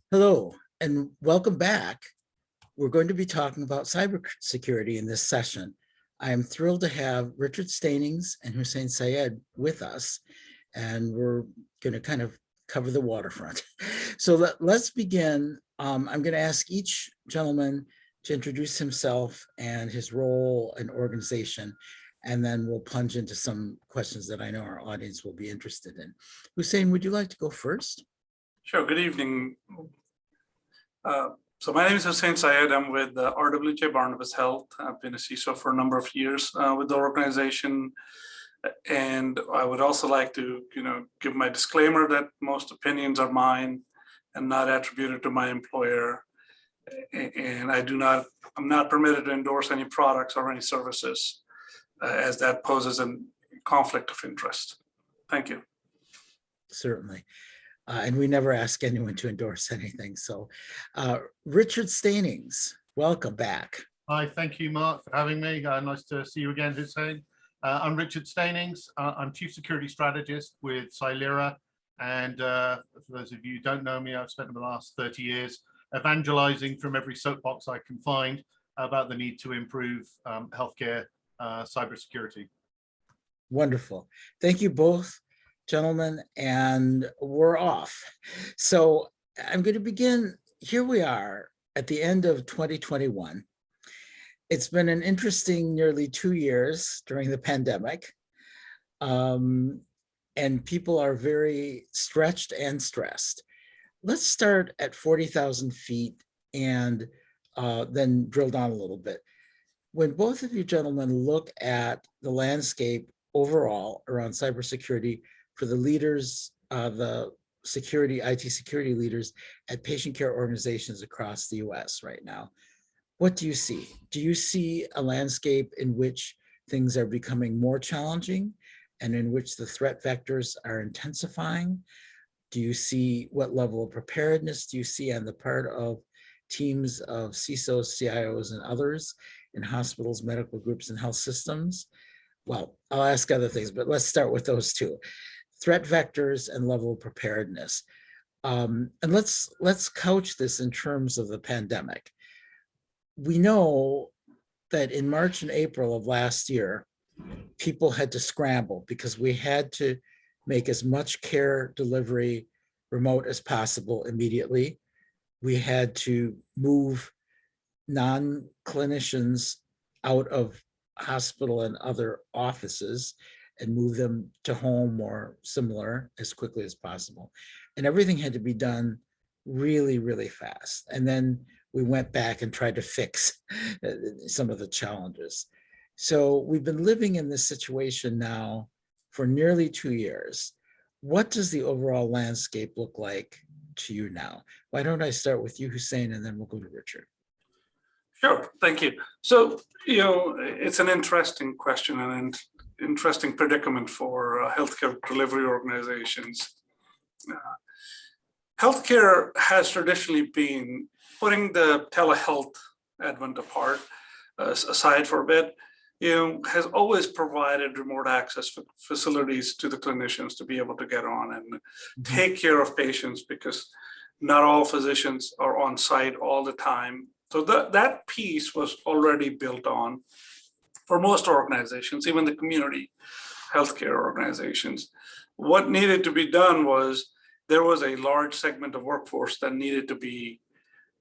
Hello, and welcome back. We're going to be talking about cybersecurity in this session. I am thrilled to have Richard Stainings and Hussein Syed with us, and we're going to kind of cover the waterfront. So let's begin. I'm going to ask each gentleman to introduce himself and his role and organization, and then we'll plunge into some questions that I know our audience will be interested in. Hussein, would you like to go first? Sure. Good evening. So my name is Hussein Syed. I'm with RWJ Barnabas Health. I've been a CISO for a number of years with the organization. And I would also like to, give my disclaimer that most opinions are mine and not attributed to my employer. And I'm not permitted to endorse any products or any services as that poses a conflict of interest. Thank you. Certainly. And we never ask anyone to endorse anything. So Richard Stainings, welcome back. Hi, thank you, Mark, for having me. Nice to see you again, Hussein. I'm Richard Stainings. I'm Chief Security Strategist with Cylera. And for those of you who don't know me, I've spent the last 30 years evangelizing from every soapbox I can find about the need to improve healthcare cybersecurity. Wonderful. Thank you both, gentlemen, and we're off. So I'm going to begin. Here we are at the end of 2021. It's been an interesting nearly 2 years during the pandemic, and people are very stretched and stressed. Let's start at 40,000 feet and then drill down a little bit. When both of you gentlemen look at the landscape overall around cybersecurity for the leaders, the IT security leaders at patient care organizations across the US right now, what do you see? Do you see a landscape in which things are becoming more challenging and in which the threat vectors are intensifying? Do you see what level of preparedness do you see on the part of teams of CISOs, CIOs, and others in hospitals, medical groups, and health systems? Well, I'll ask other things, but let's start with those two. Threat vectors and level of preparedness. And let's couch this in terms of the pandemic. We know that in March and April of last year, people had to scramble because we had to make as much care delivery remote as possible immediately. We had to move non-clinicians out of hospital and other offices and move them to home or similar as quickly as possible. And everything had to be done really, really fast. And then we went back and tried to fix some of the challenges. So we've been living in this situation now for nearly 2 years. What does the overall landscape look like to you now? Why don't I start with you, Hussein, and then we'll go to Richard. Sure, thank you. So, it's an interesting question and an interesting predicament for healthcare delivery organizations. Healthcare has traditionally been, putting the telehealth advent apart, aside for a bit, has always provided remote access facilities to the clinicians to be able to get on and take care of patients, because not all physicians are on site all the time. So that piece was already built on for most organizations, even the community healthcare organizations. What needed to be done was there was a large segment of workforce that needed to be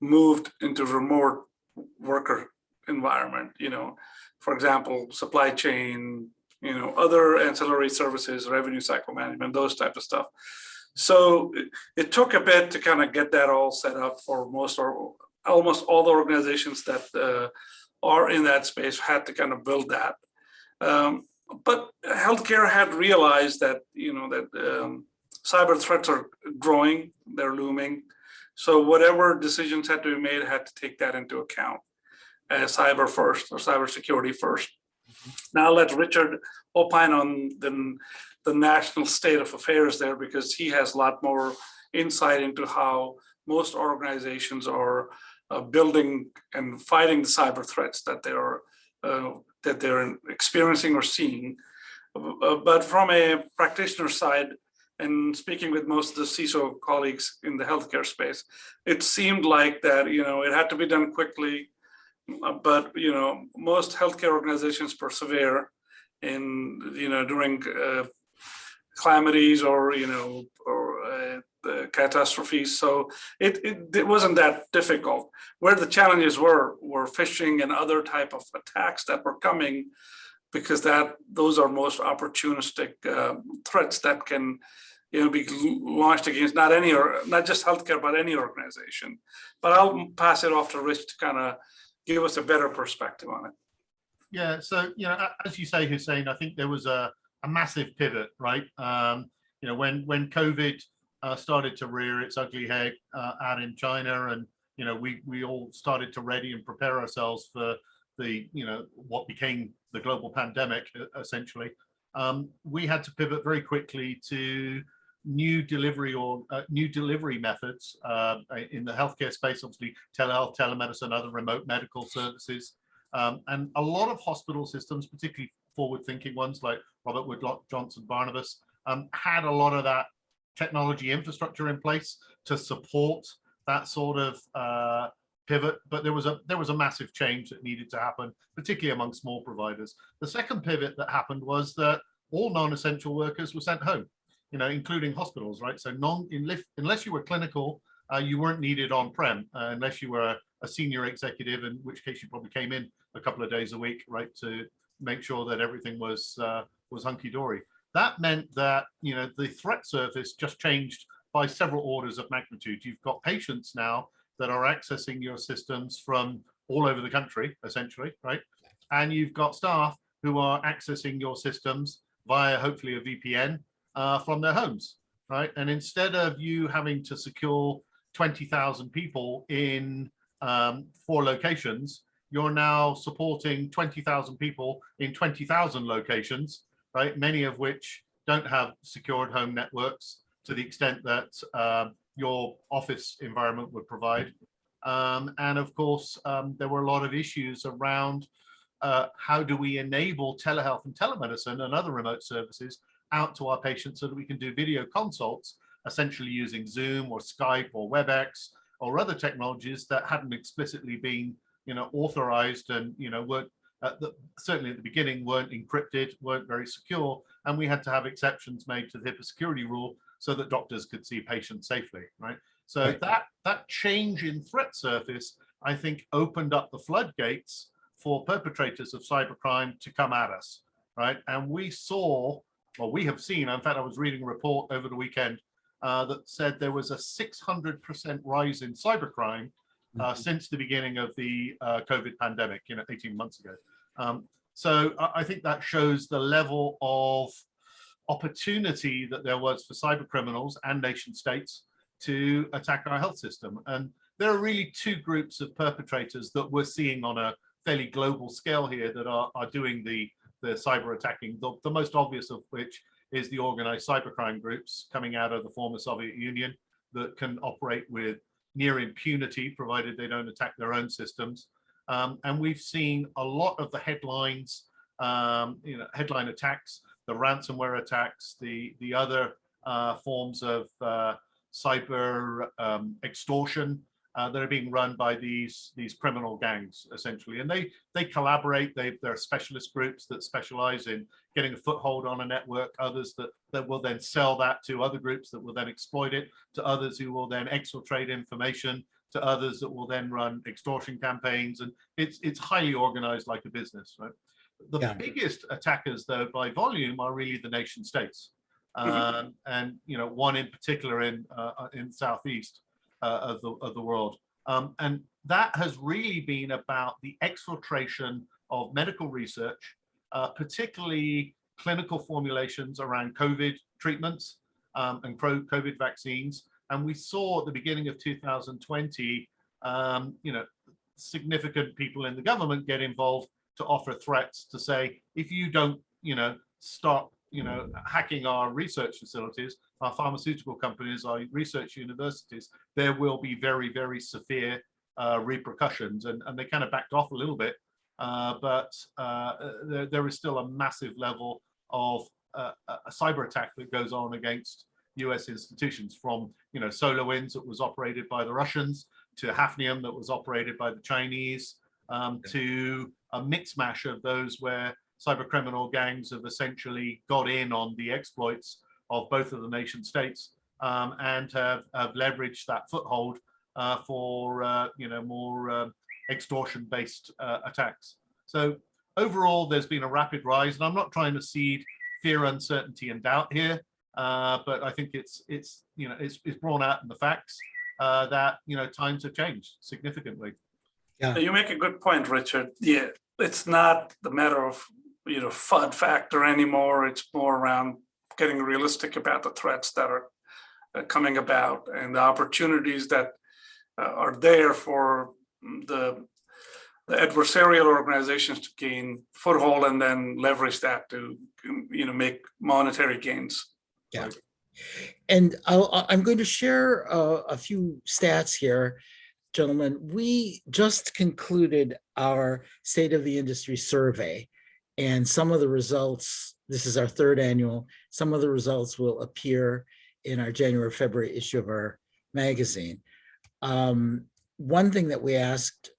moved into remote worker environment, for example, supply chain, other ancillary services, revenue cycle management, those types of stuff. So it took a bit to kind of get that all set up for most or almost all the organizations that are in that space had to kind of build that. But healthcare had realized that, cyber threats are growing, they're looming. So whatever decisions had to be made had to take that into account as cyber first or cybersecurity first. Now let Richard opine on the national state of affairs there, because he has a lot more insight into how most organizations are building and fighting the cyber threats that they're experiencing or seeing. But from a practitioner side, and speaking with most of the CISO colleagues in the healthcare space, it seemed like that, it had to be done quickly, but, most healthcare organizations persevere in, during calamities or, catastrophes. So it wasn't that difficult. Where the challenges were phishing and other type of attacks that were coming, because those are most opportunistic threats that can be launched against not just healthcare, but any organization. But I'll pass it off to Rich to kind of give us a better perspective on it. Yeah, so as you say, Hussein, I think there was a massive pivot, right? When COVID started to rear its ugly head out in China, and we all started to ready and prepare ourselves for the what became the global pandemic, essentially. We had to pivot very quickly to new delivery methods in the healthcare space, obviously telehealth, telemedicine, other remote medical services. And a lot of hospital systems, particularly forward-thinking ones like Robert Wood Johnson Barnabas, had a lot of that technology infrastructure in place to support that sort of pivot. But there was a massive change that needed to happen, particularly among small providers. The second pivot that happened was that all non-essential workers were sent home, including hospitals, right? So unless you were clinical, you weren't needed on-prem, unless you were a senior executive, in which case you probably came in a couple of days a week, right, to make sure that everything was hunky-dory. That meant that the threat surface just changed by several orders of magnitude. You've got patients now that are accessing your systems from all over the country, essentially, right? And you've got staff who are accessing your systems via hopefully a VPN from their homes, right? And instead of you having to secure 20,000 people in 4 locations, you're now supporting 20,000 people in 20,000 locations, right? Many of which don't have secured home networks to the extent that your office environment would provide. And of course, there were a lot of issues around how do we enable telehealth and telemedicine and other remote services out to our patients so that we can do video consults, essentially using Zoom or Skype or WebEx or other technologies that hadn't explicitly been authorized and weren't certainly at the beginning weren't encrypted, weren't very secure, and we had to have exceptions made to the HIPAA security rule so that doctors could see patients safely, right? So that change in threat surface, I think, opened up the floodgates for perpetrators of cybercrime to come at us, right? And we have seen, in fact, I was reading a report over the weekend that said there was a 600% rise in cybercrime since the beginning of the COVID pandemic, 18 months ago. So I think that shows the level of opportunity that there was for cyber criminals and nation states to attack our health system. And there are really 2 groups of perpetrators that we're seeing on a fairly global scale here that are doing the cyber attacking, the most obvious of which is the organized cybercrime groups coming out of the former Soviet Union that can operate with near impunity, provided they don't attack their own systems. And we've seen a lot of the headlines, headline attacks, the ransomware attacks, the other forms of cyber extortion that are being run by these criminal gangs, essentially. And they collaborate. There are specialist groups that specialize in getting a foothold on a network, others that will then sell that to other groups that will then exploit it, to others who will then exfiltrate information, to others that will then run extortion campaigns. And it's highly organized like a business, right? The biggest attackers, though, by volume are really the nation states. And one in particular in Southeast of the world. And that has really been about the exfiltration of medical research, particularly clinical formulations around COVID treatments and COVID vaccines. And we saw at the beginning of 2020, significant people in the government get involved to offer threats to say, if you don't, stop, hacking our research facilities, our pharmaceutical companies, our research universities, there will be very, very severe repercussions. And they kind of backed off a little bit, but there is still a massive level of a cyber attack that goes on against US institutions, from SolarWinds that was operated by the Russians, to Hafnium that was operated by the Chinese, to a mix mash of those where cyber criminal gangs have essentially got in on the exploits of both of the nation states, and have leveraged that foothold for more extortion-based attacks. So overall, there's been a rapid rise, and I'm not trying to seed fear, uncertainty, and doubt here, but I think it's borne out in the facts that times have changed significantly. Yeah, You make a good point, Richard. Yeah, it's not the matter of FUD factor anymore. It's more around getting realistic about the threats that are coming about and the opportunities that are there for the adversarial organizations to gain foothold and then leverage that to make monetary gains. yeah. And I'm going to share a few stats here, gentlemen. We just concluded our State of the Industry survey, and some of the results, this is our third annual, some of the results will appear in our January-February issue of our magazine. One thing that we asked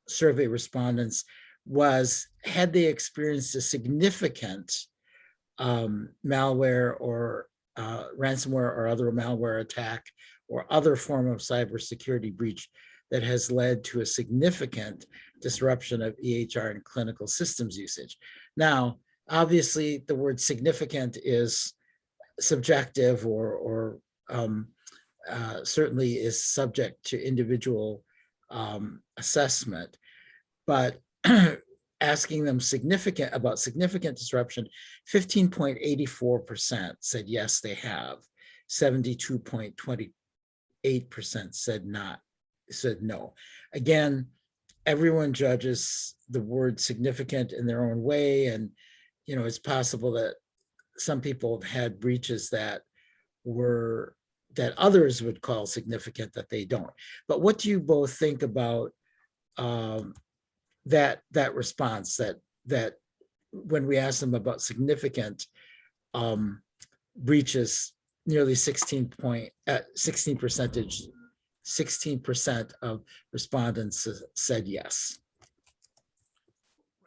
survey respondents was, had they experienced a significant malware or ransomware or other malware attack or other form of cybersecurity breach that has led to a significant disruption of EHR and clinical systems usage. Now, obviously, the word significant is subjective or certainly is subject to individual assessment, but asking them about significant disruption, 15.84% said yes, they have. 72.28% said no. Again, everyone judges the word significant in their own way, and it's possible that some people have had breaches that others would call significant that they don't. But what do you both think about that response, that when we ask them about significant breaches, nearly 16% of respondents said yes?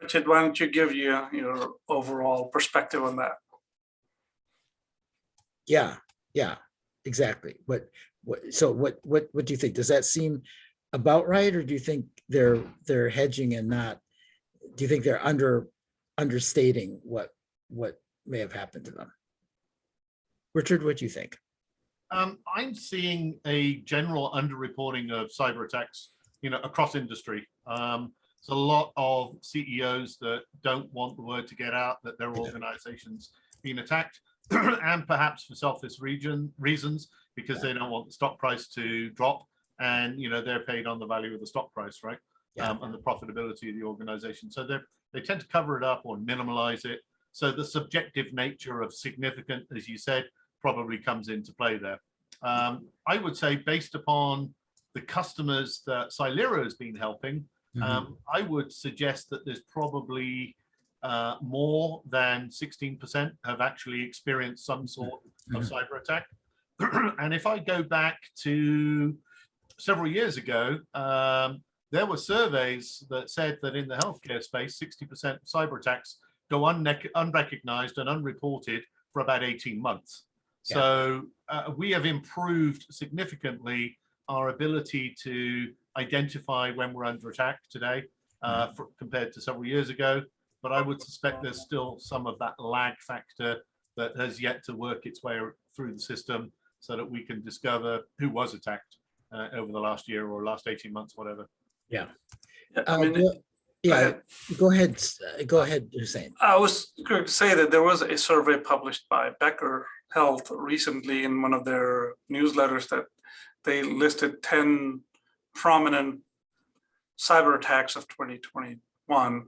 Richard, why don't you give your overall perspective on that? Yeah, exactly. What do you think? Does that seem about right, or do you think they're hedging and not? Do you think they're understating what may have happened to them? Richard, what do you think? I'm seeing a general underreporting of cyber attacks, across industry. There's a lot of CEOs that don't want the word to get out that their organization's been attacked, and perhaps for selfish reasons, because they don't want the stock price to drop, and they're paid on the value of the stock price, right? And the profitability of the organization. So they tend to cover it up or minimize it. So the subjective nature of significant, as you said, probably comes into play there. I would say, based upon the customers that Cylera has been helping, I would suggest that there's probably more than 16% have actually experienced some sort of cyber attack. And if I go back to several years ago, there were surveys that said that in the healthcare space, 60% of cyber attacks go unrecognized and unreported for about 18 months. Yeah. So we have improved significantly our ability to identify when we're under attack today compared to several years ago. But I would suspect there's still some of that lag factor that has yet to work its way through the system so that we can discover who was attacked over the last year or last 18 months, whatever. Yeah. Go ahead, Hussein. I was going to say that there was a survey published by Becker Health recently in one of their newsletters that they listed 10 prominent cyber attacks of 2021.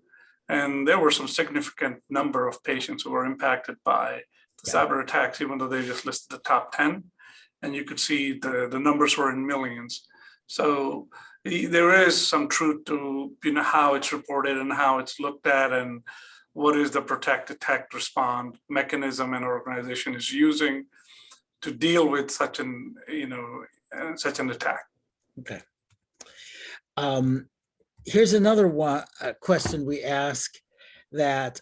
And there were some significant number of patients who were impacted by the cyber attacks, even though they just listed the top 10. And you could see the numbers were in millions. So there is some truth to how it's reported and how it's looked at, and what is the protect, detect, respond mechanism an organization is using to deal with such an, such an attack. Okay. Here's another one question we ask that,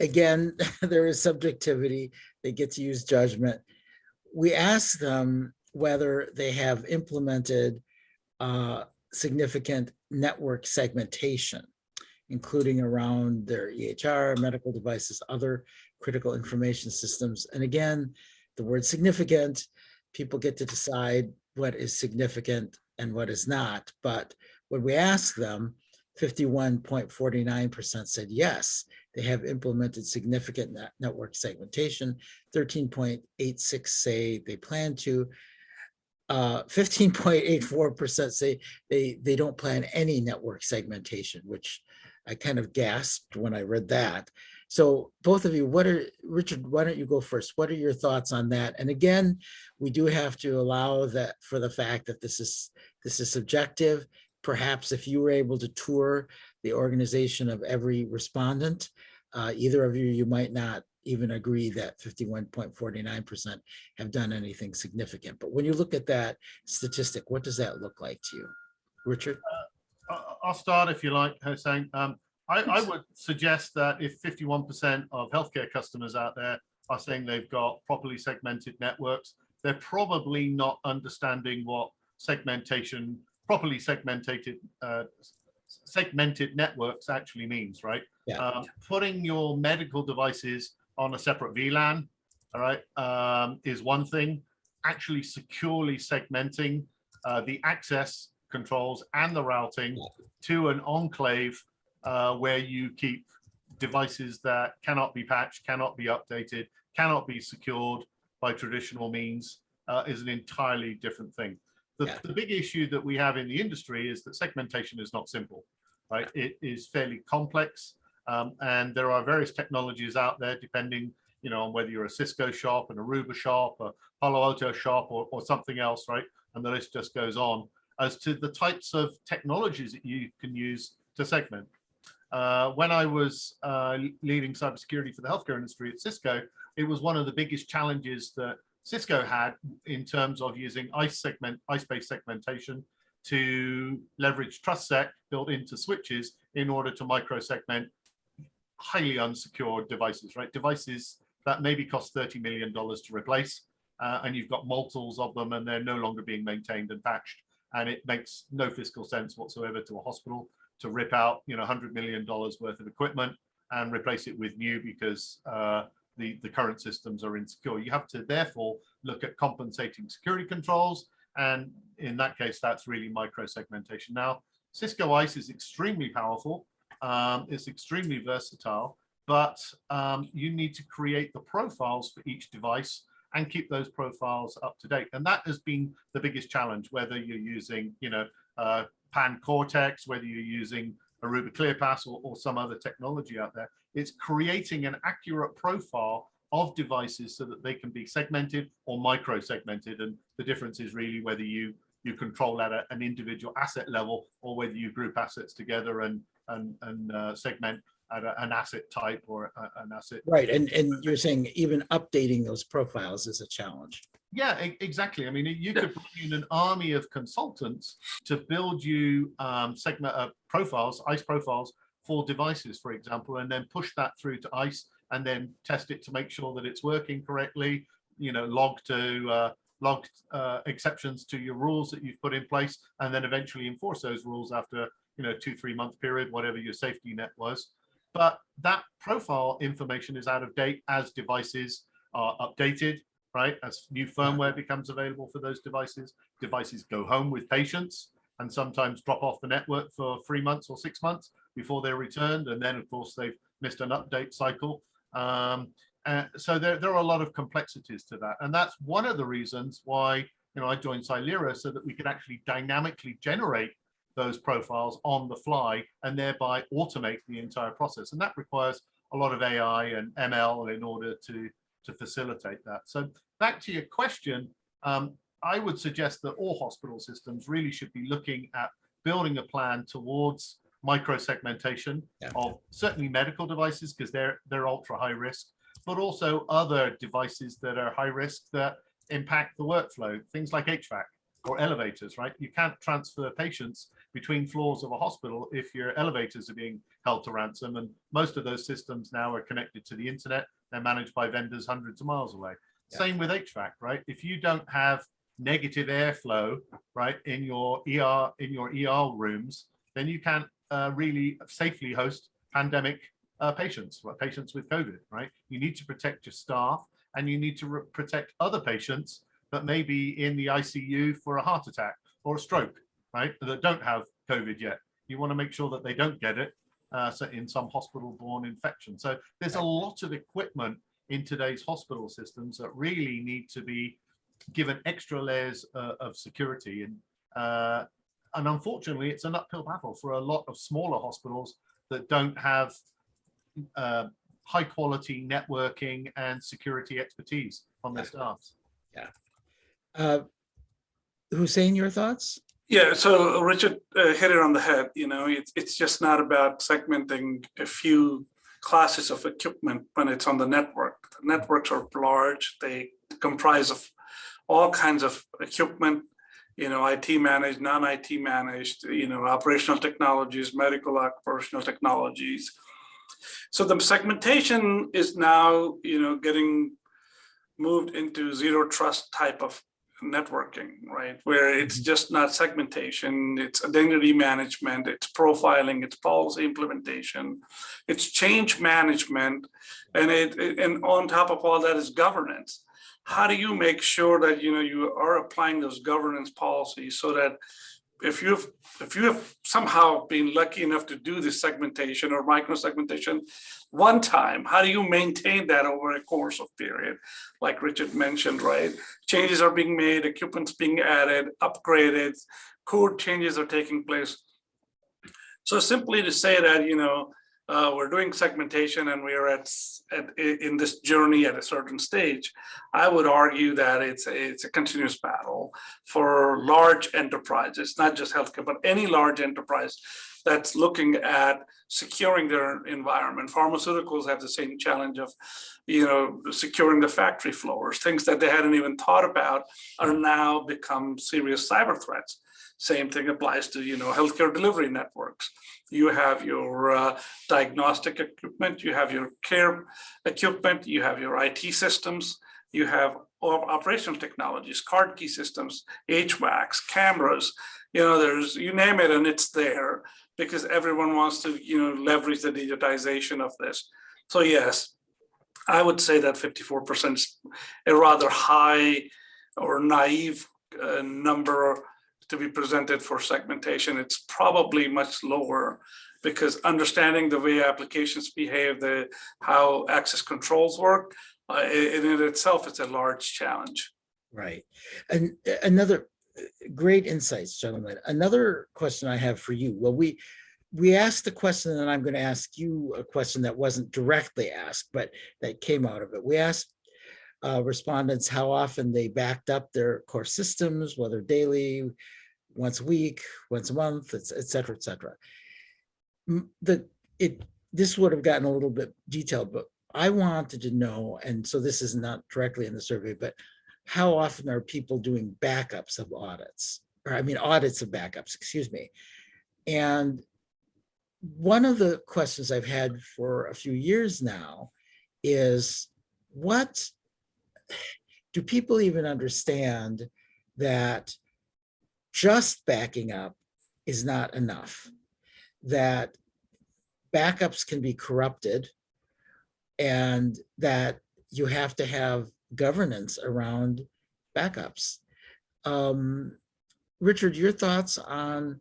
again, there is subjectivity. They get to use judgment. We ask them whether they have implemented significant network segmentation, including around their EHR, medical devices, other critical information systems. And again, the word significant, people get to decide what is significant and what is not. But when we ask them, 51.49% said yes, they have implemented significant network segmentation. 13.86% say they plan to. 15.84% say they don't plan any network segmentation, which I kind of gasped when I read that. So both of you, Richard, why don't you go first? What are your thoughts on that? And again, we do have to allow that for the fact that this is subjective. Perhaps if you were able to tour the organization of every respondent, either of you might not even agree that 51.49% have done anything significant. But when you look at that statistic, what does that look like to you? Richard? I'll start if you like, Hossein. I would suggest that if 51% of healthcare customers out there are saying they've got properly segmented networks, they're probably not understanding what segmentation, properly segmented networks actually means, right? Yeah. Putting your medical devices on a separate VLAN, all right, is one thing. Actually securely segmenting the access controls and the routing to an enclave where you keep devices that cannot be patched, cannot be updated, cannot be secured by traditional means is an entirely different thing. The big issue that we have in the industry is that segmentation is not simple, right? It is fairly complex, and there are various technologies out there depending, on whether you're a Cisco shop, an Aruba shop, a Palo Alto shop, or something else, right? And the list just goes on as to the types of technologies that you can use to segment. When I was leading cybersecurity for the healthcare industry at Cisco, it was one of the biggest challenges that Cisco had in terms of using ICE-based segmentation to leverage TrustSec built into switches in order to micro-segment highly unsecured devices, right? Devices that maybe cost $30 million to replace, and you've got multiples of them and they're no longer being maintained and patched. And it makes no fiscal sense whatsoever to a hospital to rip out, $100 million worth of equipment and replace it with new because the current systems are insecure. You have to therefore look at compensating security controls. And in that case, that's really micro-segmentation. Now, Cisco ICE is extremely powerful. It's extremely versatile, but you need to create the profiles for each device and keep those profiles up to date. And that has been the biggest challenge, whether you're using, Pan Cortex, whether you're using Aruba ClearPass or some other technology out there. It's creating an accurate profile of devices so that they can be segmented or micro-segmented. And the difference is really whether you control at an individual asset level or whether you group assets together and segment at an asset type or an asset. Right, and you're saying even updating those profiles is a challenge. Yeah, exactly. I mean, you could bring in an army of consultants to build you segment profiles, ICE profiles for devices, for example, and then push that through to ICE and then test it to make sure that it's working correctly, log exceptions to your rules that you've put in place, and then eventually enforce those rules after, 2-3 month period, whatever your safety net was. But that profile information is out of date as devices are updated, right? As new firmware becomes available for those devices, devices go home with patients and sometimes drop off the network for 3 months or 6 months before they're returned. And then, of course, they've missed an update cycle. So there are a lot of complexities to that. And that's one of the reasons why, I joined Cyilera, so that we could actually dynamically generate those profiles on the fly and thereby automate the entire process. And that requires a lot of AI and ML in order to facilitate that. So back to your question, I would suggest that all hospital systems really should be looking at building a plan towards micro-segmentation of certainly medical devices, because they're ultra high risk, but also other devices that are high risk that impact the workflow, things like HVAC or elevators, right? You can't transfer patients between floors of a hospital if your elevators are being held to ransom. And most of those systems now are connected to the internet. They're managed by vendors hundreds of miles away. Yeah. Same with HVAC, right? If you don't have negative airflow, right, in your ER rooms, then you can't really safely host pandemic patients, patients with COVID, right? You need to protect your staff, and you need to protect other patients that may be in the ICU for a heart attack or a stroke, right, that don't have COVID yet. You want to make sure that they don't get it so in some hospital-borne infection. So there's a lot of equipment in today's hospital systems that really need to be given extra layers of security. And unfortunately, it's an uphill battle for a lot of smaller hospitals that don't have high quality networking and security expertise on their staffs. Yeah. Hussein, your thoughts? Yeah, so Richard hit it on the head. You know, it's just not about segmenting a few classes of equipment when it's on the network. The networks are large. They comprise of all kinds of equipment, you know, IT managed, non-IT managed, you know, operational technologies, medical operational technologies. So the segmentation is now, you know, getting moved into zero trust type of networking, right? Where it's just not segmentation, it's identity management, it's profiling, it's policy implementation, it's change management, and and on top of all that is governance. How do you make sure that, you know, you are applying those governance policies so that if you have somehow been lucky enough to do this segmentation or micro-segmentation one time, how do you maintain that over a course of period? Like Richard mentioned, right? Changes are being made, equipment's being added, upgraded, code changes are taking place. So simply to say that, you know, we're doing segmentation and we are in this journey at a certain stage, I would argue that it's a continuous battle for large enterprises, not just healthcare, but any large enterprise that's looking at securing their environment. Pharmaceuticals have the same challenge of, you know, securing the factory floors. Things that they hadn't even thought about are now become serious cyber threats. Same thing applies to, you know, healthcare delivery networks. You have your diagnostic equipment, you have your care equipment, you have your IT systems, you have operational technologies, card key systems, HVACs, cameras, you know, there's, you name it and it's there because everyone wants to, you know, leverage the digitization of this. So yes, I would say that 54% is a rather high or naive number to be presented for segmentation. It's probably much lower because understanding the way applications behave, how access controls work, in itself, it's a large challenge. Right. And another great insights, gentlemen. Another question I have for you. Well, we asked the question, and I'm going to ask you a question that wasn't directly asked, but that came out of it. We asked respondents how often they backed up their core systems, whether daily, once a week, once a month, et cetera, et cetera. This would have gotten a little bit detailed, but I wanted to know, and so this is not directly in the survey, but how often are people doing backups of audits? Or I mean, audits of backups, excuse me. And one of the questions I've had for a few years now is, what do people even understand that just backing up is not enough? That backups can be corrupted and that you have to have governance around backups. Richard, your thoughts on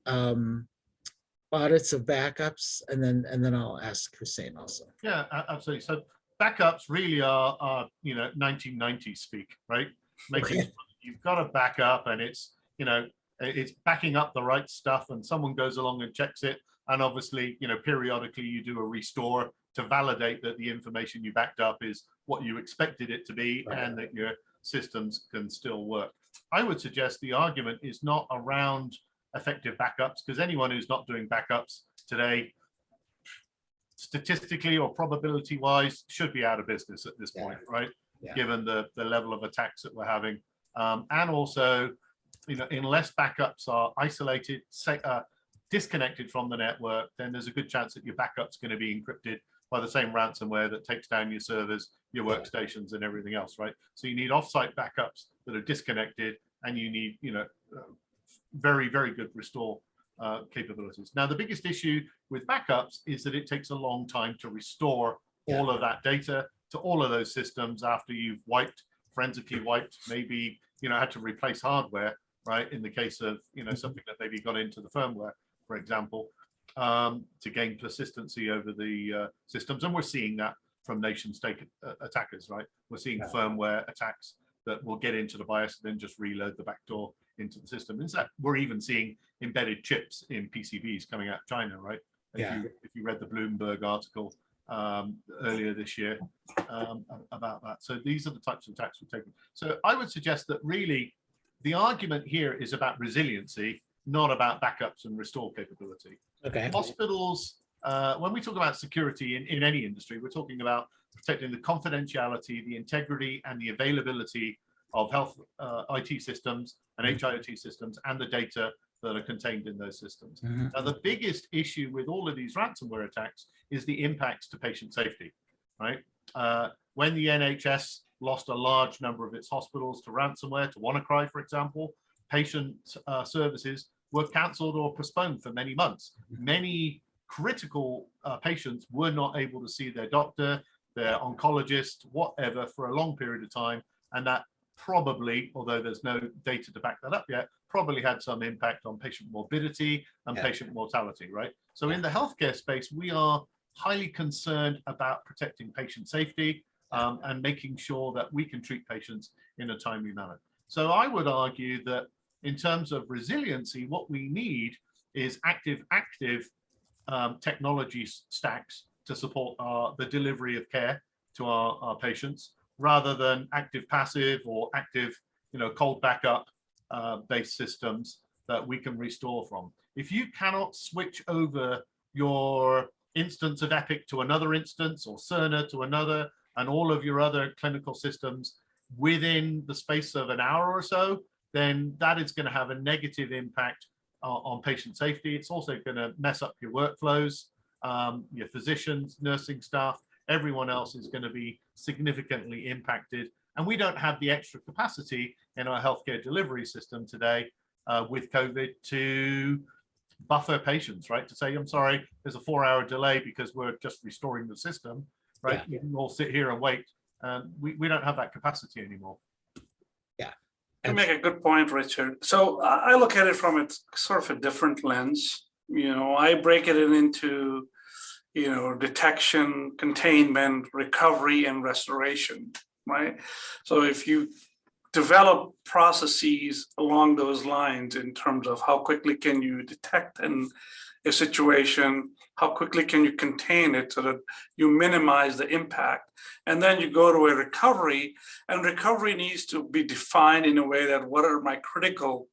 audits of backups, and then I'll ask Hussein also. Yeah, absolutely. So backups really are you know, 1990s speak, right? Making sure you've got a backup and it's, you know, it's backing up the right stuff and someone goes along and checks it. And obviously, you know, periodically you do a restore to validate that the information you backed up is what you expected it to be, right, and that your systems can still work. I would suggest the argument is not around effective backups, because anyone who's not doing backups today, statistically or probability wise, should be out of business at this point, right? Yeah. Given the level of attacks that we're having. And also, you know, unless backups are isolated, disconnected from the network, then there's a good chance that your backup's going to be encrypted by the same ransomware that takes down your servers, your workstations, and everything else, right? So you need offsite backups that are disconnected, and you need, you know, very, very good restore capabilities. Now, the biggest issue with backups is that it takes a long time to restore all of that data to all of those systems after you've forensically wiped, maybe, you know, had to replace hardware, right? In the case of, you know, something that maybe got into the firmware, for example, to gain persistency over the systems. And we're seeing that from nation state attackers, right? We're seeing firmware attacks that will get into the BIOS and then just reload the backdoor into the system. In fact, we're even seeing embedded chips in PCBs coming out of China, right? If you read the Bloomberg article earlier this year about that. So these are the types of attacks we're taking. So I would suggest that really the argument here is about resiliency, not about backups and restore capability. Okay. Hospitals, when we talk about security in any industry, we're talking about protecting the confidentiality, the integrity, and the availability of health IT systems and HIOT systems and the data that are contained in those systems. Now, the biggest issue with all of these ransomware attacks is the impacts to patient safety, right? When the NHS lost a large number of its hospitals to ransomware, to WannaCry, for example, patient services were cancelled or postponed for many months. Many critical patients were not able to see their doctor, their oncologist, whatever, for a long period of time. And that probably, although there's no data to back that up yet, probably had some impact on patient morbidity and patient mortality, right? So in the healthcare space, we are highly concerned about protecting patient safety and making sure that we can treat patients in a timely manner. So I would argue that in terms of resiliency, what we need is active technology stacks to support the delivery of care to our patients, rather than active passive or active, you know, cold backup based systems that we can restore from. If you cannot switch over your instance of Epic to another instance, or Cerner to another, and all of your other clinical systems within the space of an hour or so, then that is going to have a negative impact on patient safety. It's also going to mess up your workflows, your physicians, nursing staff, everyone else is going to be significantly impacted. And we don't have the extra capacity in our healthcare delivery system today with COVID to buffer patients, right? To say, I'm sorry, there's a 4-hour delay because we're just restoring the system, right? You can all sit here and wait. We don't have that capacity anymore. You make a good point, Richard. So I look at it from a sort of a different lens. You know, I break it into, you know, detection, containment, recovery, and restoration, right? So if you develop processes along those lines in terms of how quickly can you detect a situation, how quickly can you contain it so that you minimize the impact, and then you go to a recovery, and recovery needs to be defined in a way that what are my critical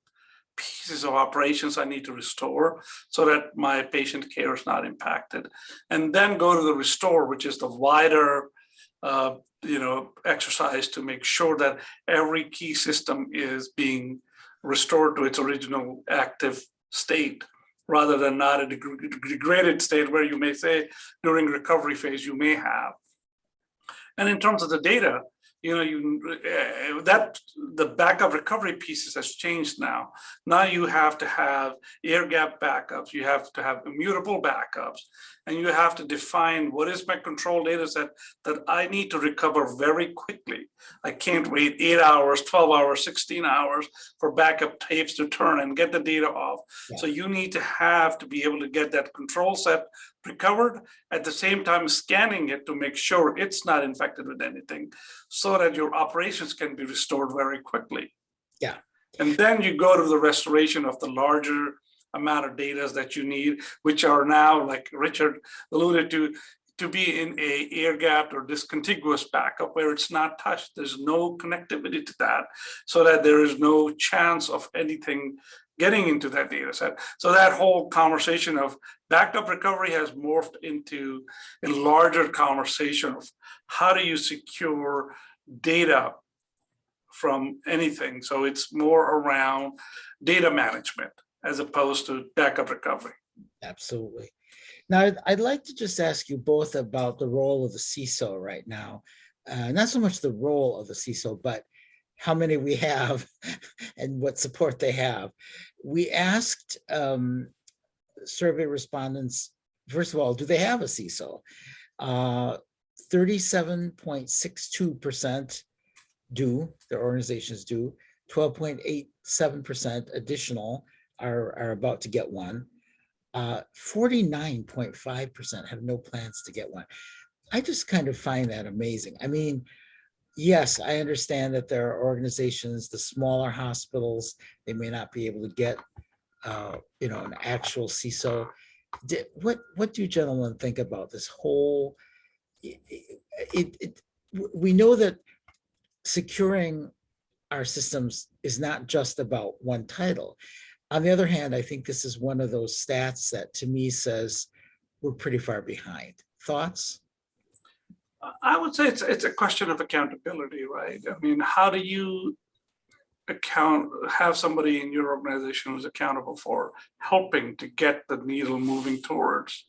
pieces of operations I need to restore so that my patient care is not impacted, and then go to the restore, which is the wider you know, exercise to make sure that every key system is being restored to its original active state, rather than not a degraded state where you may say during recovery phase you may have. And in terms of the data, you know, the backup recovery pieces has changed now. Now you have to have air gap backups, you have to have immutable backups, and you have to define what is my control data set that I need to recover very quickly. I can't wait 8 hours, 12 hours, 16 hours for backup tapes to turn and get the data off. So you need to be able to get that control set recovered, at the same time scanning it to make sure it's not infected with anything, so that your operations can be restored very quickly. And then you go to the restoration of the larger amount of data that you need, which are now, like Richard alluded to, to be in a air-gapped or discontiguous backup where it's not touched. There's no connectivity to that, so that there is no chance of anything getting into that data set. So that whole conversation of backed up recovery has morphed into a larger conversation of how do you secure data from anything. So it's more around data management as opposed to backup recovery. Absolutely. Now, I'd like to just ask you both about the role of the CISO right now. Not so much the role of the CISO, but how many we have and what support they have. We asked survey respondents, first of all, do they have a CISO? 37.62% do, their organizations do. 12.87% additional are about to get one. 49.5% have no plans to get one. I just kind of find that amazing. I mean, yes, I understand that there are organizations, the smaller hospitals, they may not be able to get, an actual CISO. What do you gentlemen think about this whole? We know that securing our systems is not just about one title. On the other hand, I think this is one of those stats that to me says we're pretty far behind. Thoughts? I would say it's a question of accountability, right? I mean, how do you have somebody in your organization who's accountable for helping to get the needle moving towards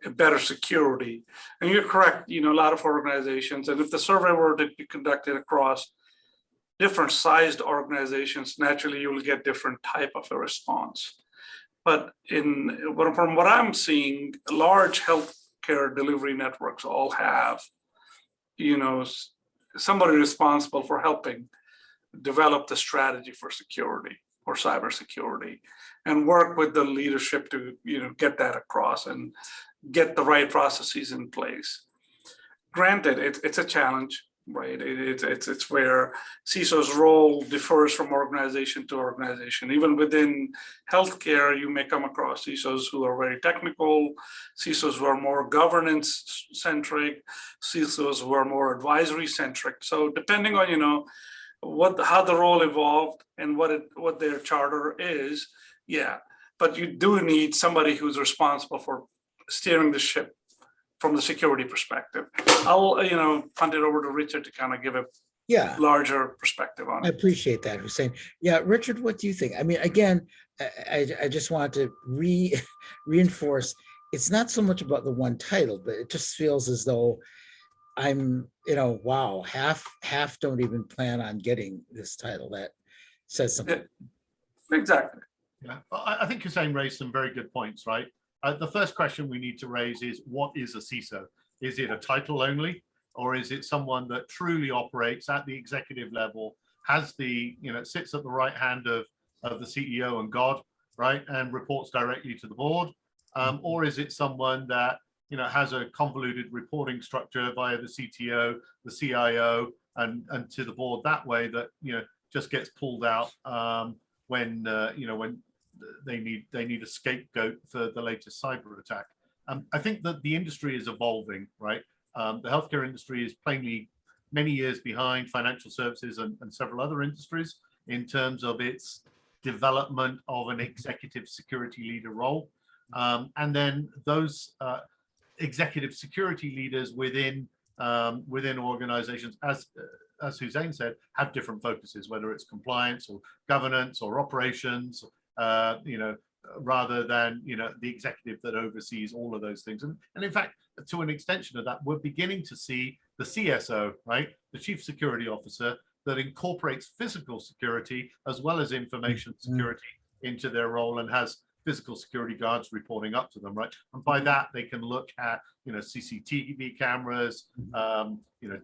a better security? And you're correct, a lot of organizations, and if the survey were to be conducted across different sized organizations, naturally you will get different type of a response. But from what I'm seeing, large healthcare delivery networks all have, somebody responsible for helping develop the strategy for security or cybersecurity, and work with the leadership to get that across and get the right processes in place. Granted, it's a challenge, right? It's where CISO's role differs from organization to organization. Even within healthcare, you may come across CISOs who are very technical, CISOs who are more governance centric, CISOs who are more advisory centric. So depending on how the role evolved and what their charter is, yeah. But you do need somebody who's responsible for steering the ship from the security perspective. I'll punt it over to Richard to kind of give a larger perspective on it. I appreciate that, Hussein. Yeah, Richard, what do you think? I mean, again, I just want to reinforce, it's not so much about the one title, but it just feels as though I'm, wow, half don't even plan on getting this title. That says something. Exactly. Yeah, I think Hussein raised some very good points, right? The first question we need to raise is, what is a CISO? Is it a title only, or is it someone that truly operates at the executive level, has the, sits at the right hand of the CEO and God, right, and reports directly to the board? Or is it someone that has a convoluted reporting structure via the CTO, the CIO, and to the board that way, that just gets pulled out when they need a scapegoat for the latest cyber attack. I think that the industry is evolving, right? The healthcare industry is plainly many years behind financial services and several other industries in terms of its development of an executive security leader role. And then those executive security leaders within organizations, as Hussein said, have different focuses, whether it's compliance or governance or operations, rather than the executive that oversees all of those things. And in fact, to an extension of that, we're beginning to see the CISO, right, the Chief Security Officer, that incorporates physical security as well as information security into their role, and has physical security guards reporting up to them, right? And by that, they can look at CCTV cameras,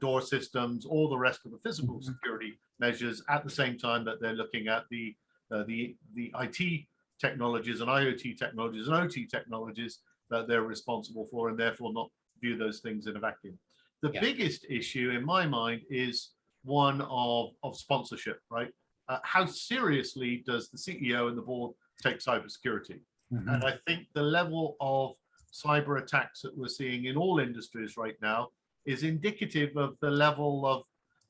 door systems, all the rest of the physical security measures, at the same time that they're looking at the IT technologies and IoT technologies and OT technologies that they're responsible for, and therefore not view those things in a vacuum. The biggest issue in my mind is one of sponsorship, right? How seriously does the CEO and the board take cybersecurity? And I think the level of cyber attacks that we're seeing in all industries right now is indicative of the level of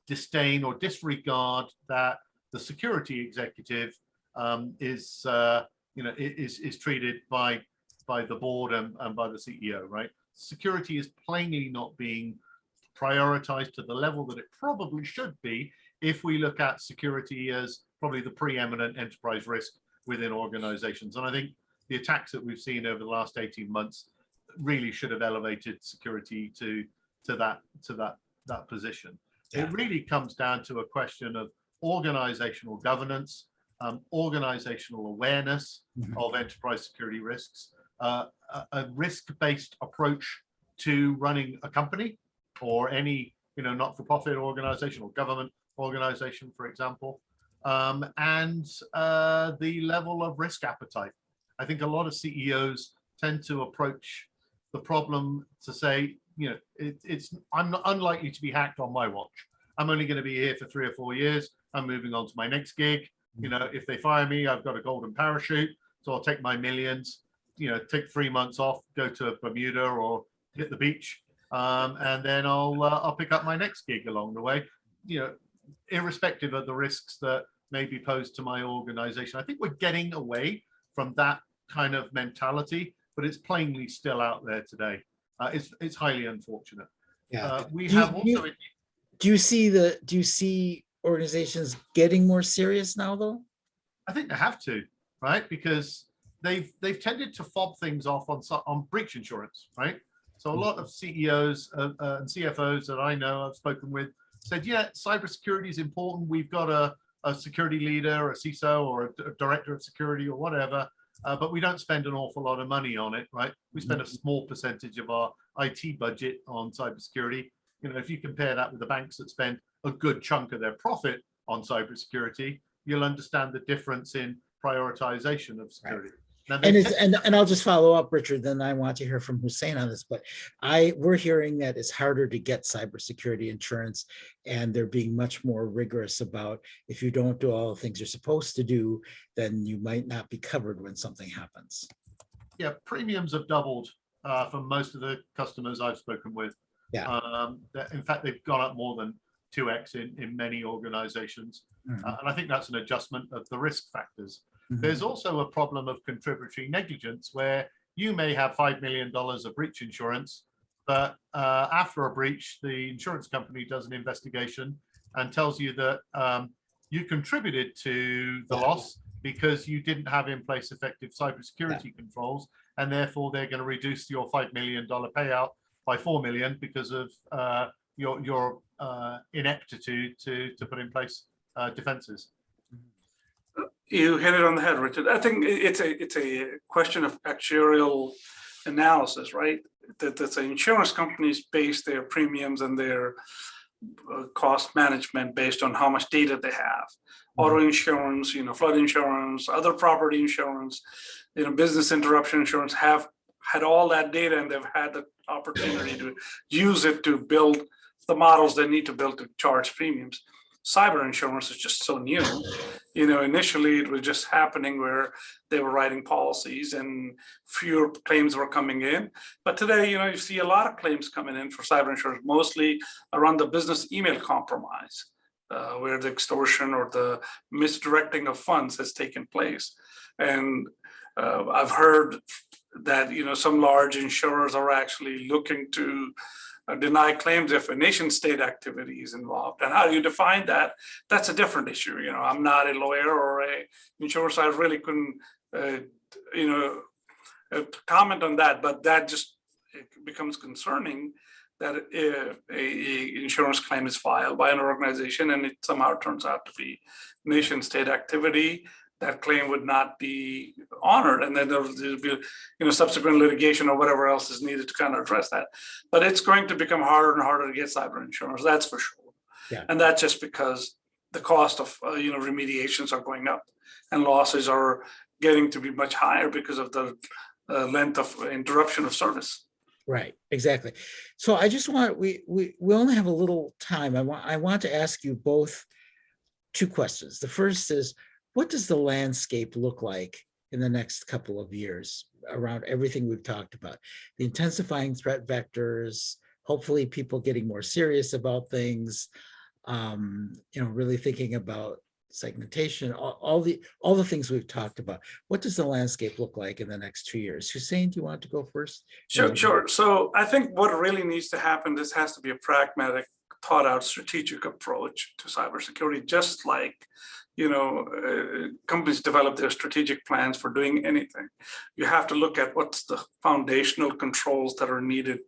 disdain or disregard that the security executive is treated by the board and by the CEO, right? Security is plainly not being prioritized to the level that it probably should be if we look at security as probably the preeminent enterprise risk within organizations. And I think the attacks that we've seen over the last 18 months really should have elevated security to that position. Yeah. It really comes down to a question of organizational governance, organizational awareness of enterprise security risks, a risk-based approach to running a company or any not-for-profit organization or government organization, for example, and the level of risk appetite. I think a lot of CEOs tend to approach the problem to say, I'm not unlikely to be hacked on my watch. I'm only going to be here for 3 or 4 years. I'm moving on to my next gig. If they fire me, I've got a golden parachute. So I'll take my millions, take 3 months off, go to Bermuda or hit the beach. And then I'll pick up my next gig along the way, irrespective of the risks that may be posed to my organization. I think we're getting away from that kind of mentality, but it's plainly still out there today. It's highly unfortunate. Yeah. Do you see organizations getting more serious now, though? I think they have to, right? Because they've tended to fob things off on breach insurance, right? So a lot of CEOs and CFOs that I know I've spoken with said, yeah, cybersecurity is important. We've got a security leader, a CISO, or a director of security, or whatever, but we don't spend an awful lot of money on it, right? We spend a small percentage of our IT budget on cybersecurity. If you compare that with the banks that spend a good chunk of their profit on cybersecurity, you'll understand the difference in prioritization of security. Right. And I'll just follow up, Richard, then I want to hear from Hussein on this, but we're hearing that it's harder to get cybersecurity insurance, and they're being much more rigorous about if you don't do all the things you're supposed to do, then you might not be covered when something happens. Yeah, premiums have doubled for most of the customers I've spoken with. Yeah. In fact, they've gone up more than 2x in many organizations. And I think that's an adjustment of the risk factors. There's also a problem of contributory negligence where you may have $5 million of breach insurance, but after a breach, the insurance company does an investigation and tells you that you contributed to the loss because you didn't have in place effective cybersecurity controls, and therefore they're going to reduce your $5 million payout by 4 million because of your ineptitude to put in place defenses. You hit it on the head, Richard. I think it's a question of actuarial analysis, right? That the insurance companies base their premiums and their cost management based on how much data they have. Auto insurance, flood insurance, other property insurance, business interruption insurance have had all that data, and they've had the opportunity to use it to build the models they need to build to charge premiums. Cyber insurance is just so new. Initially it was just happening where they were writing policies and fewer claims were coming in. But today, you see a lot of claims coming in for cyber insurance, mostly around the business email compromise, where the extortion or the misdirecting of funds has taken place. And I've heard that, some large insurers are actually looking to deny claims if a nation state activity is involved. And how do you define that? That's a different issue. I'm not a lawyer or a insurer, so I really couldn't, comment on that. But that just becomes concerning that if a insurance claim is filed by an organization and it somehow turns out to be nation state activity, that claim would not be honored, and then there'll be, subsequent litigation or whatever else is needed to kind of address that. But it's going to become harder and harder to get cyber insurance, that's for sure. Yeah. And that's just because the cost of remediations are going up, and losses are getting to be much higher because of the length of interruption of service. Right, exactly. So I just want we only have a little time. I want to ask you both 2 questions. The first is, what does the landscape look like in the next couple of years around everything we've talked about. The intensifying threat vectors, hopefully people getting more serious about things, really thinking about segmentation, all the things we've talked about. What does the landscape look like in the next 2 years? Hussein, do you want to go first? Sure. So I think what really needs to happen, this has to be a pragmatic, thought out strategic approach to cybersecurity, just like, companies develop their strategic plans for doing anything. You have to look at what's the foundational controls that are needed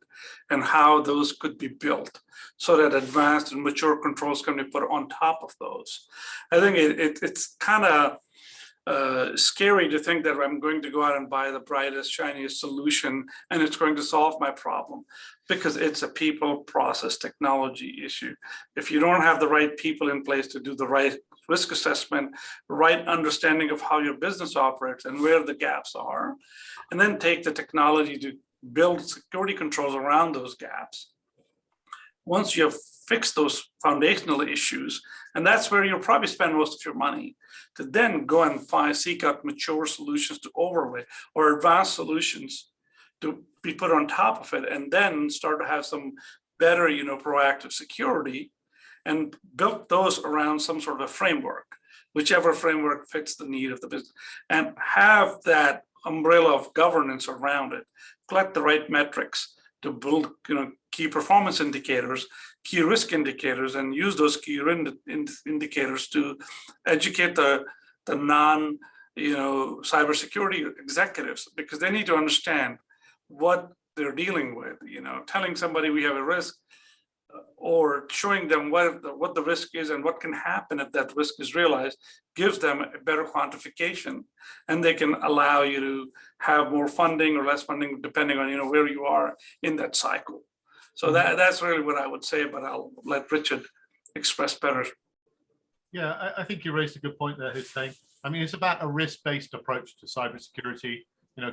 and how those could be built so that advanced and mature controls can be put on top of those. I think it's kind of scary to think that I'm going to go out and buy the brightest, shiniest solution and it's going to solve my problem, because it's a people, process, technology issue. If you don't have the right people in place to do the right risk assessment, right understanding of how your business operates and where the gaps are, and then take the technology to build security controls around those gaps. Once you have fixed those foundational issues, and that's where you'll probably spend most of your money, to then go and seek out mature solutions to overlay or advanced solutions to be put on top of it, and then start to have some better, proactive security, and build those around some sort of a framework, whichever framework fits the need of the business, and have that umbrella of governance around it, collect the right metrics to build, key performance indicators, key risk indicators, and use those key indicators to educate the non, cybersecurity executives, because they need to understand what they're dealing with. Telling somebody we have a risk, or showing them what the risk is and what can happen if that risk is realized, gives them a better quantification, and they can allow you to have more funding or less funding depending on where you are in that cycle. So that's really what I would say, but I'll let Richard express better. Yeah, I think you raised a good point there, Hussein. I mean, it's about a risk-based approach to cybersecurity.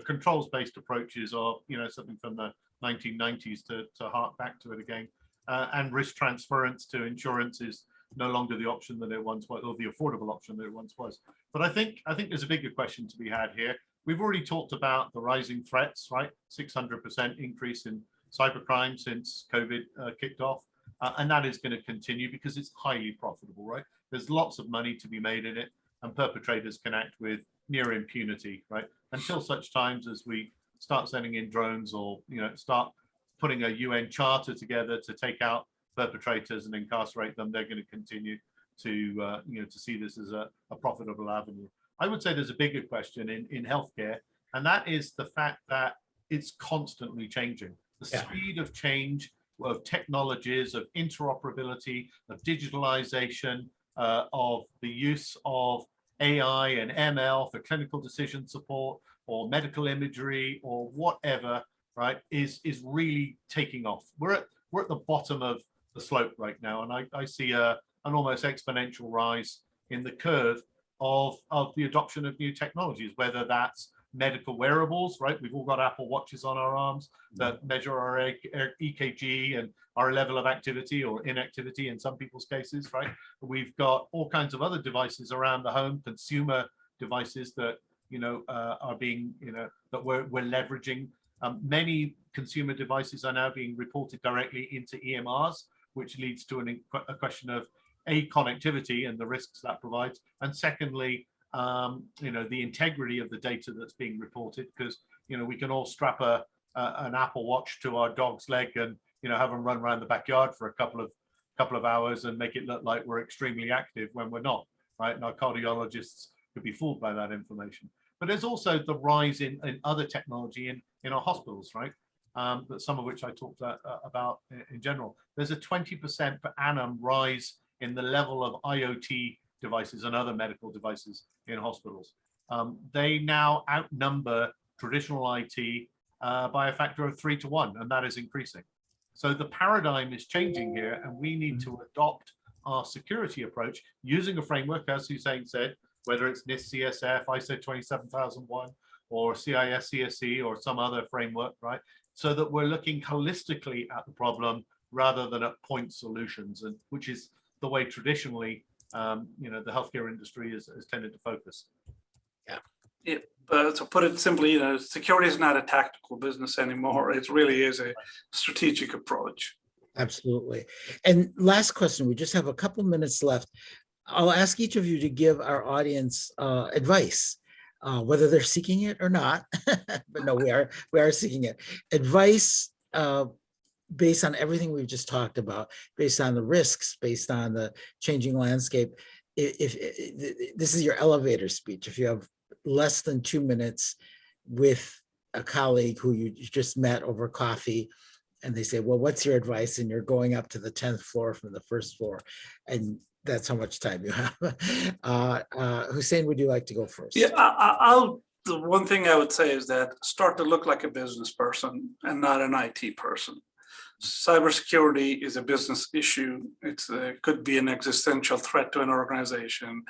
Controls-based approaches are, something from the 1990s to hark back to it again. And risk transference to insurance is no longer the option that it once was, or the affordable option that it once was. But I think there's a bigger question to be had here. We've already talked about the rising threats, right? 600% increase in cybercrime since COVID kicked off. And that is going to continue because it's highly profitable, right? There's lots of money to be made in it, and perpetrators can act with near impunity, right? Until such times as we start sending in drones, or start putting a UN charter together to take out perpetrators and incarcerate them, they're going to continue to to see this as a profitable avenue. I would say there's a bigger question in healthcare, and that is the fact that it's constantly changing. The speed of change of technologies, of interoperability, of digitalization, of the use of AI and ML for clinical decision support or medical imagery or whatever, right, is really taking off. We're at the bottom of the slope right now, and I see an almost exponential rise in the curve of the adoption of new technologies, whether that's medical wearables, right? We've all got Apple Watches on our arms that measure our EKG and our level of activity or inactivity in some people's cases, right? We've got all kinds of other devices around the home, consumer devices that are being that we're leveraging. Many consumer devices are now being reported directly into EMRs, which leads to a question of connectivity and the risks that provides, and secondly, the integrity of the data that's being reported, because we can all strap an Apple Watch to our dog's leg and have them run around the backyard for a couple of hours and make it look like we're extremely active when we're not, right? And our cardiologists could be fooled by that information. But there's also the rise in other technology in our hospitals, right? But some of which I talked about in general. There's a 20% per annum rise in the level of IoT devices and other medical devices in hospitals. They now outnumber traditional IT by a factor of 3 to 1, and that is increasing. So the paradigm is changing here, and we need to adopt our security approach using a framework, as Hussein said, whether it's NIST CSF, ISO 27001, or CIS CSE, or some other framework, right? So that we're looking holistically at the problem rather than at point solutions, and which is the way traditionally the healthcare industry has tended to focus. Yeah, but to put it simply, security is not a tactical business anymore. It really is a strategic approach. Absolutely. And last question, we just have a couple minutes left. I'll ask each of you to give our audience advice, whether they're seeking it or not. But no, we are seeking it. Advice based on everything we've just talked about, based on the risks, based on the changing landscape. If this is your elevator speech, if you have less than 2 minutes with a colleague who you just met over coffee, and they say, well, what's your advice? And you're going up to the 10th floor from the first floor, and that's how much time you have. Hussein, would you like to go first? Yeah, the one thing I would say is that start to look like a business person and not an IT person. Cybersecurity is a business issue. It could be an existential threat to an organization,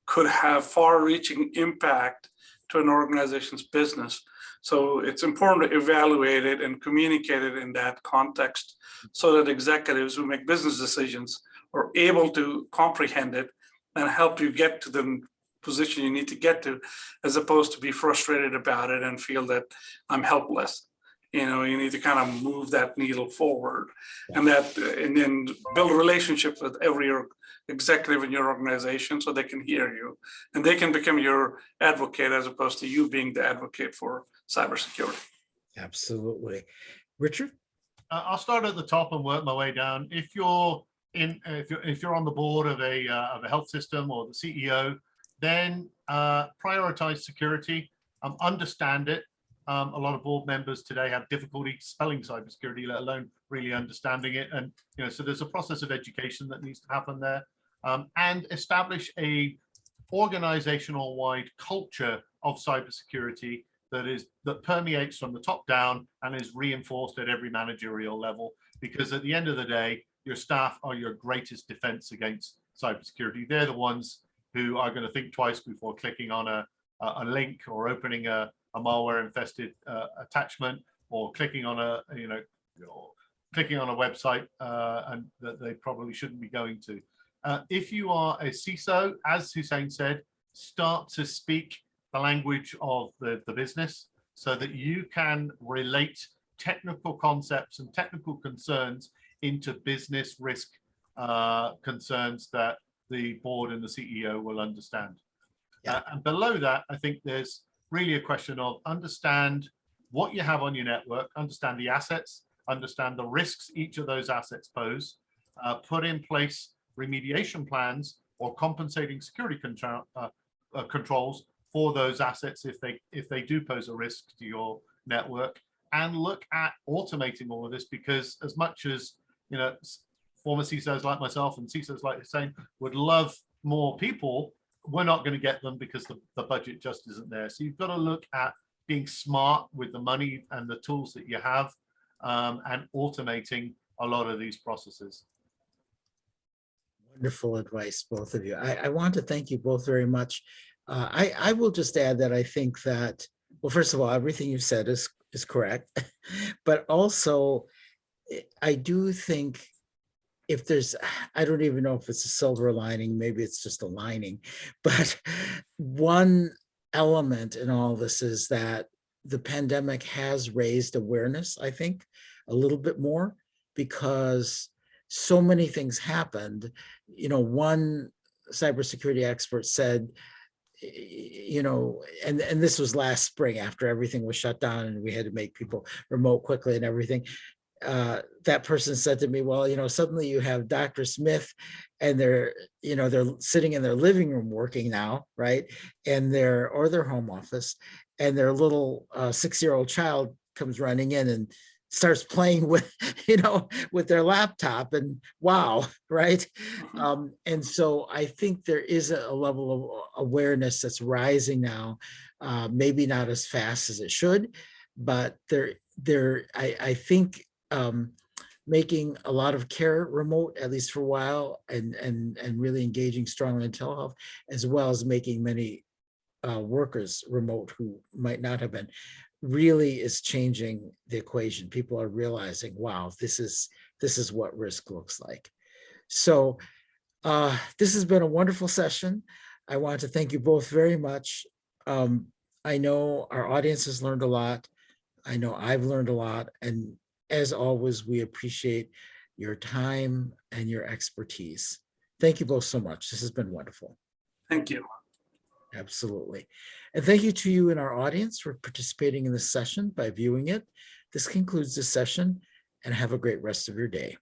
could have far-reaching impact to an organization's business. So it's important to evaluate it and communicate it in that context so that executives who make business decisions are able to comprehend it and help you get to the position you need to get to, as opposed to be frustrated about it and feel that I'm helpless. You need to kind of move that needle forward, and then build a relationship with every executive in your organization so they can hear you and they can become your advocate as opposed to you being the advocate for cybersecurity. Absolutely. Richard? I'll start at the top and work my way down. If you're on the board of a health system or the CEO, then prioritize security, understand it. A lot of board members today have difficulty spelling cybersecurity, let alone really understanding it. And so there's a process of education that needs to happen there, and establish a organizational-wide culture of cybersecurity that permeates from the top down and is reinforced at every managerial level. Because at the end of the day, your staff are your greatest defense against cybersecurity. They're the ones who are going to think twice before clicking on a link or opening a malware infested attachment, or clicking on a website and that they probably shouldn't be going to. If you are a CISO, as Hussein said, start to speak the language of the business so that you can relate technical concepts and technical concerns into business risk concerns that the board and the CEO will understand. And below that, I think there's really a question of understand what you have on your network, understand the assets, understand the risks each of those assets pose, put in place remediation plans or compensating security controls for those assets if they do pose a risk to your network, and look at automating all of this, because as much as former CISOs like myself and CISOs like Hussein would love more people, we're not going to get them because the budget just isn't there. So you've got to look at being smart with the money and the tools that you have, and automating a lot of these processes. Wonderful advice, both of you. I want to thank you both very much. I will just add that I think that, well, first of all, everything you said is correct, but also I do think if there's, I don't even know if it's a silver lining, maybe it's just a lining, but one element in all this is that the pandemic has raised awareness, I think, a little bit more, because so many things happened. One cybersecurity expert said, and this was last spring after everything was shut down and we had to make people remote quickly and everything. That person said to me, well, suddenly you have Dr. Smith and they're sitting in their living room working now, right? And their home office, and their little 6-year-old child comes running in and starts playing with, with their laptop, and wow, right? And so I think there is a level of awareness that's rising now, maybe not as fast as it should, but I think making a lot of care remote, at least for a while, and really engaging strongly in telehealth, as well as making many workers remote who might not have been, really is changing the equation. People are realizing, wow, this is what risk looks like. So this has been a wonderful session. I want to thank you both very much. I know our audience has learned a lot. I know I've learned a lot. And as always, we appreciate your time and your expertise. Thank you both so much. This has been wonderful. Thank you. Absolutely. And thank you to you in our audience for participating in this session by viewing it. This concludes this session, and have a great rest of your day.